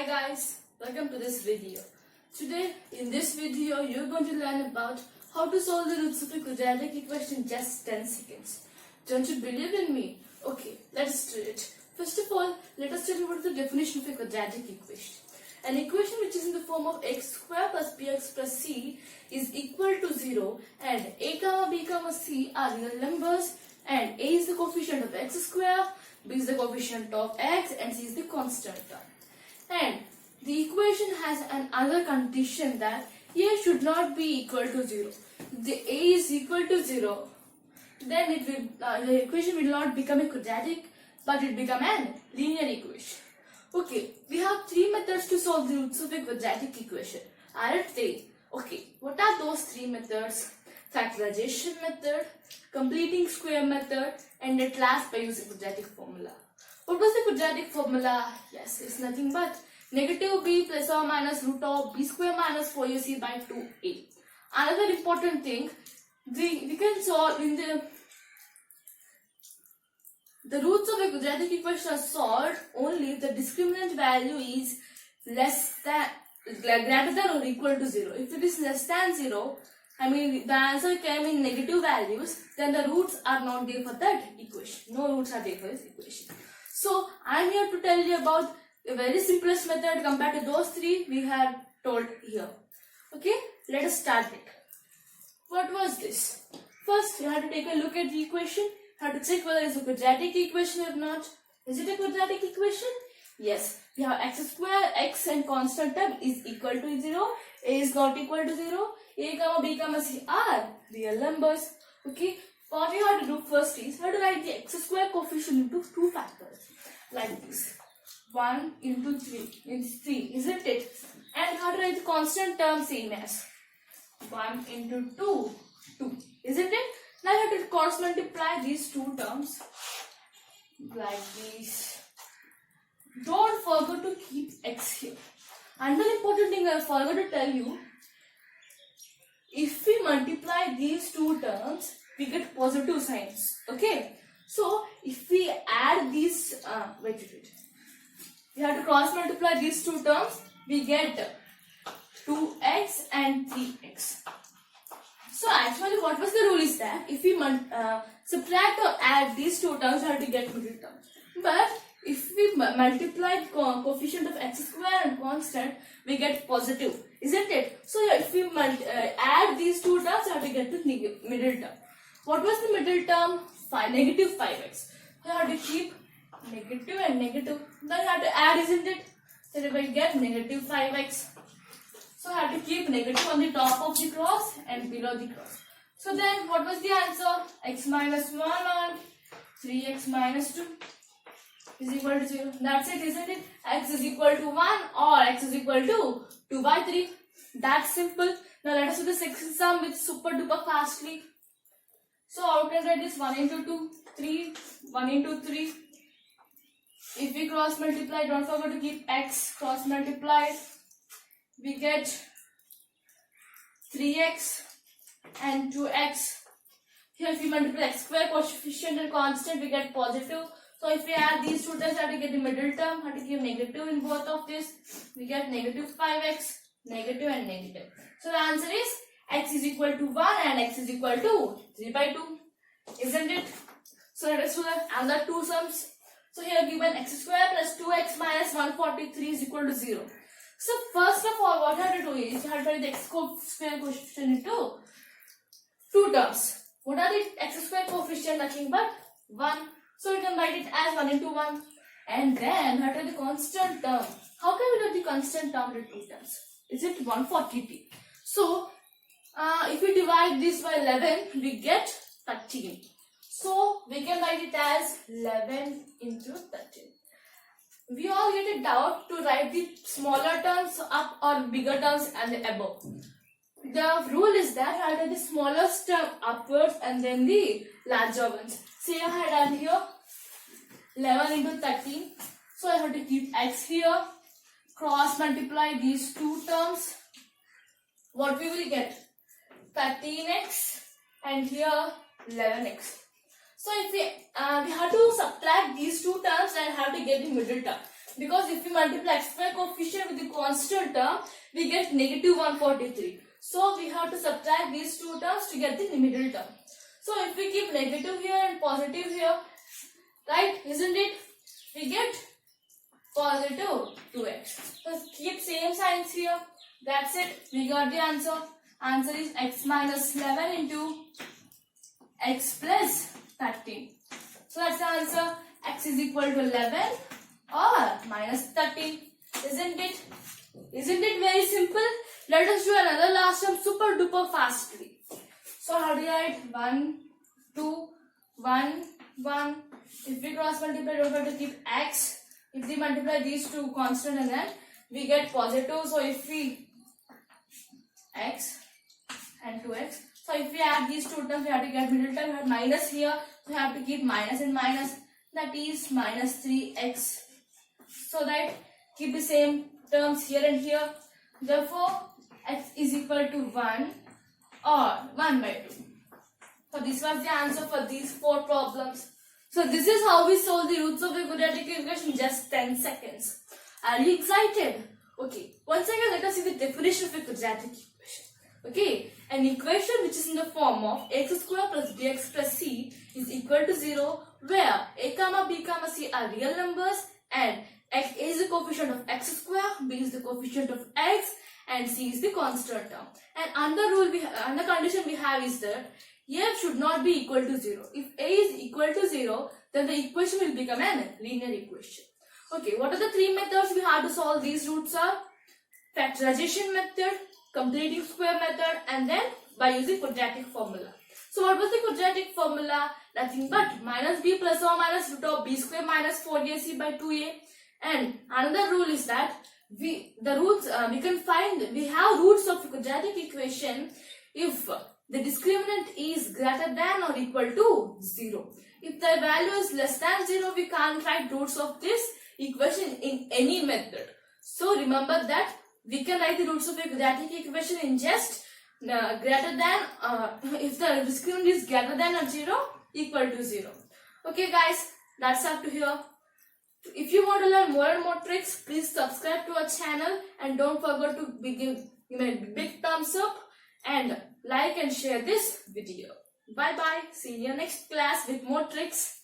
Hi guys, welcome to this video. Today in this video you're going to learn about how to solve the roots of a quadratic equation in just 10 seconds. Don't you believe in me? Okay, let's do it. First of all, let us tell you what is the definition of a quadratic equation. An equation which is in the form of x square plus bx plus c is equal to 0 and a comma b comma c are real numbers and a is the coefficient of x square, b is the coefficient of x and c is the constant term. And the equation has another condition that a should not be equal to 0. If the a is equal to 0, then it will, the equation will not become a quadratic, but it become an linear equation. Okay, we have three methods to solve the roots of a quadratic equation. Aren't they? Okay, what are those three methods? Factorization method, completing square method, and at last by using quadratic formula. What was the quadratic formula? Yes, it's nothing but negative b plus or minus root of b square minus 4ac by 2a. Another important thing, we can solve in the roots of a quadratic equation are solved only if the discriminant value is greater than or equal to 0. If it is less than 0, I mean the answer came in negative values, then the roots are not there for that equation. No roots are there for this equation. So I am here to tell you about a very simplest method compared to those three we have told here. Okay, let us start it. What was this? First, you have to take a look at the equation. You have to check whether it's a quadratic equation or not. Is it a quadratic equation? Yes. We have x square, x and constant term is equal to 0. A is not equal to 0. A comma b comma c are real numbers. Okay. What you have to do first is you have to write the x square coefficient into two factors like this. 1 into 3 is 3, isn't it? And you have to write the constant term same as 1 into 2, 2, isn't it? Now you have to cross multiply these two terms like this. Don't forget to keep x here. Another important thing I forgot to tell you, if we multiply these two terms, we get positive signs. Okay? So, if we add these, we have to cross multiply these two terms, we get 2x and 3x. So, actually, what was the rule is that if we subtract or add these two terms, we have to get middle term. But if we multiply coefficient of x square and constant, we get positive, isn't it? So, if we add these two terms, we have to get the middle term. What was the middle term? Negative 5x. You have to keep negative and negative. Then you have to add, isn't it? So, we will get negative 5x. So, I have to keep negative on the top of the cross and below the cross. So, then what was the answer? X minus 1 and 3x minus 2 is equal to 0. That's it, isn't it? X is equal to 1 or x is equal to 2 by 3. That's simple. Now, let us do the second sum with super duper fastly. So, how can I write this? 1 into 2, 3, 1 into 3. If we cross multiply, don't forget to keep x cross multiplied. We get 3x and 2x. Here if we multiply x square coefficient and constant, we get positive. So if we add these two terms, we have to get the middle term, have to give negative in both of this. We get negative 5x, negative and negative. So the answer is x is equal to 1 and x is equal to 3 by 2. Isn't it? So let us do another two sums. So here given x square plus 2x minus 143 is equal to 0. So first of all, what you have to do is you have to write the x square coefficient into two terms. What are the x square coefficient? Nothing but 1. So you can write it as 1 into 1. And then you have to write the constant term. How can we write the constant term with two terms? Is it 140t? So if we divide this by 11, we get 13. So we can write it as 11 into 13. We all get a doubt to write the smaller terms up or bigger terms and the above. The rule is that I write the smallest term upwards and then the larger ones. Say I had done here 11 into 13. So I have to keep x here. Cross multiply these two terms. What we will get? 13x and here 11x. So if we have to subtract these two terms and have to get the middle term. Because if we multiply x square coefficient with the constant term, we get negative 143. So we have to subtract these two terms to get the middle term. So if we keep negative here and positive here, right, isn't it? We get positive 2x. So keep same signs here. That's it. We got the answer. Answer is x minus 11 into x plus 13. So that's the answer. X is equal to 11 or minus 13. Isn't it? Isn't it very simple? Let us do another last term super duper fastly. So how do you write? 1, 2, 1, 1. If we cross multiply, don't have to keep x. If we multiply these two constant and then we get positive. So if we x and 2x. So if we add these two terms, we have to get middle term. We have minus here. We have to keep minus and minus. That is minus 3x. So that keep the same terms here and here. Therefore, x is equal to 1 or 1 by 2. So this was the answer for these 4 problems. So this is how we solve the roots of a quadratic equation in just 10 seconds. Are you excited? Okay. Once again, let us see the definition of a quadratic equation. Okay. An equation which is in the form of x square plus bx plus c is equal to 0, where a comma b comma c are real numbers and x is the coefficient of x square, b is the coefficient of x, and c is the constant term. And another condition we have is that f should not be equal to 0. If a is equal to 0, then the equation will become a linear equation. Okay, what are the 3 methods we have to solve these roots are? Factorization method, completing square method, and then by using quadratic formula. So what was the quadratic formula? Nothing but minus b plus or minus root of b square minus 4ac by 2a. And another rule is that we have roots of a quadratic equation if the discriminant is greater than or equal to 0. If the value is less than 0, we can't write roots of this equation in any method. So remember that we can write the roots of a quadratic equation in just greater than, if the discriminant is greater than or 0, equal to 0. Okay guys, that's up to here. If you want to learn more and more tricks, please subscribe to our channel and don't forget to give a big thumbs up and like and share this video. Bye bye. See you next class with more tricks.